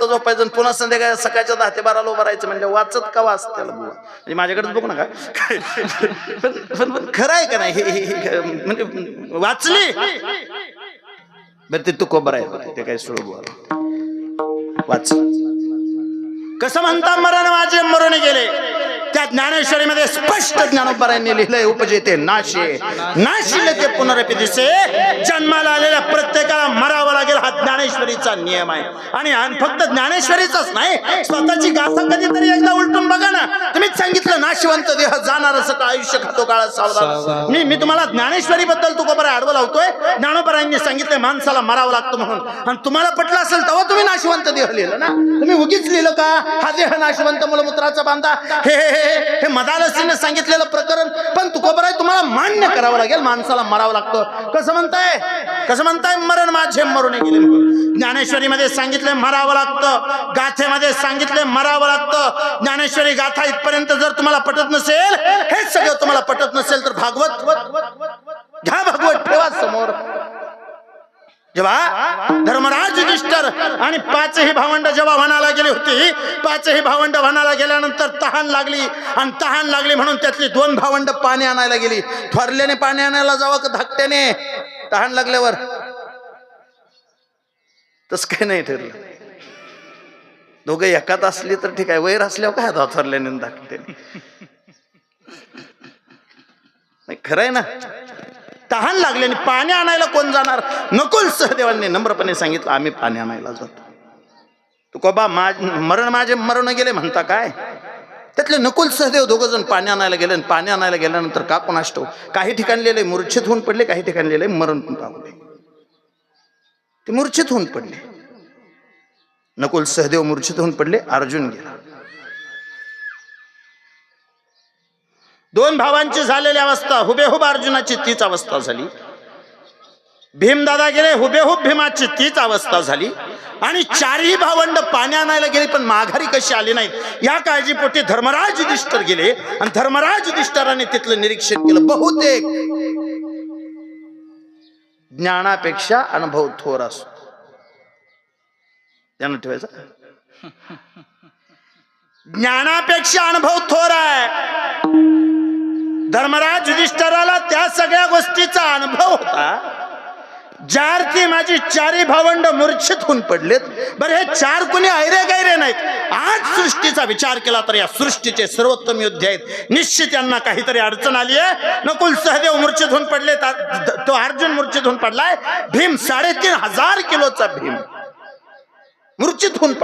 वाजता झोपायचं पुन्हा संध्याकाळी सकाळच्या 10 ते 12 उभं राहायचं म्हणजे वाचत का वाच त्याला बुवा म्हणजे माझ्याकडेच बघू नका पण खरं आहे का नाही म्हणजे वाचली बरं ते तुकोबर आहे ते काय सोडू वाच कसं म्हणता मरण माझे मरून गेले त्या ज्ञानेश्वरीमध्ये स्पष्ट ज्ञानोबरायांनी लिहिलंय उपजेते नाशे नाशिले ते पुनरपि दिसे जन्माला आलेल्या प्रत्येकाला मरावं लागेल हा ज्ञानेश्वरीचा नियम आहे आणि फक्त ज्ञानेश्वरीचाच नाही स्वतःची गाथा कधीतरी एकदा उलटून बघा ना तुम्हीच सांगितलं नाशिवंत देह जाणार असं का आयुष्य खातो काळ सावधान मी तुम्हाला ज्ञानेश्वरी बद्दल तुकोबर आडवं लावतोय ज्ञानोबरायांनी सांगितलंय माणसाला मरावं लागतं म्हणून आणि तुम्हाला पटलं असेल तेव्हा तुम्ही नाशिवंत देह लिहिलं ना तुम्ही उगीच लिहिलं का हा देह नाशिवंत मूलमूत्राचा बांधा हे मदालसीने सांगितलेलं प्रकरण पण तुकोबर तुम्हाला मान्य करावं लागेल माणसाला मरावं लागतं कसं म्हणताय मरण माझे मरून गेले ज्ञानेश्वरीमध्ये सांगितले मरावं लागतं गाथेमध्ये सांगितले मरावं लागतं ज्ञानेश्वरी गाथा इथपर्यंत जर तुम्हाला पटत नसेल हे सगळं तुम्हाला पटत नसेल तर भागवत घ्या भागवत ठेवा समोर जेव्हा धर्मराज युधिष्ठिर आणि 5ही भावंड जेव्हा वनाला गेली होती 5ही भावंड वनाला गेल्यानंतर तहान लागली म्हणून त्यातली 2 भावंड पाणी आणायला गेली थोरल्याने पाणी आणायला जावं का धाकट्याने तहान लागल्यावर तस काही नाही ठरलं दोघे एकात असली तर ठीक आहे वैर असल्यावर काय होता थोरल्याने धाकट्याने नाही खरं आहे ना तहान लागले आणि पाणी आणायला कोण जाणार नकुल सहदेवांनी नम्रपणे सांगितलं आम्ही पाणी आणायला जातो तुकोबा मरण माझे मरून गेले म्हणता काय त्यातले नकुल सहदेव दोघं जण पाणी आणायला गेले पाणी आणायला गेल्यानंतर का कोणास ठाऊक काही ठिकाणी लिहिले मूर्छित होऊन पडले काही ठिकाणी लिहिले मरण पण पावले ते मूर्छित होऊन पडले नकुल सहदेव मूर्छित होऊन पडले अर्जुन गेला 2 भावांची झालेली अवस्था हुबेहूब अर्जुनाची तीच अवस्था झाली भीमदादा गेले हुबेहूब भीमाची तीच अवस्था झाली आणि 4ही भावंड पाणी आणायला गेली पण माघारी कशी आली नाहीत या काळजीपोटी धर्मराज युधिष्ठिर गेले आणि धर्मराज युधिष्ठिराने तिथलं निरीक्षण केलं बहुतेक ज्ञानापेक्षा अनुभव थोर असतो त्यानं ठेवायचं ज्ञानापेक्षा अनुभव थोर आहे धर्मराज युधिष्ठिराला त्या सगळ्या गोष्टीचा अनुभव होता ज्यार्थी माझी 4ही भावंड मूर्छित होऊन पडलेत बरं हे 4 कुणी ऐरे गैरे नाहीत आज सृष्टीचा विचार केला तर या सृष्टीचे सर्वोत्तम योद्धे आहेत निश्चित यांना काहीतरी अडचण आली आहे नकुल सहदेव मूर्छित होऊन पडले तो अर्जुन मूर्छित होऊन पडलाय भीम 3500 किलोचा भीम मूर्छित होऊन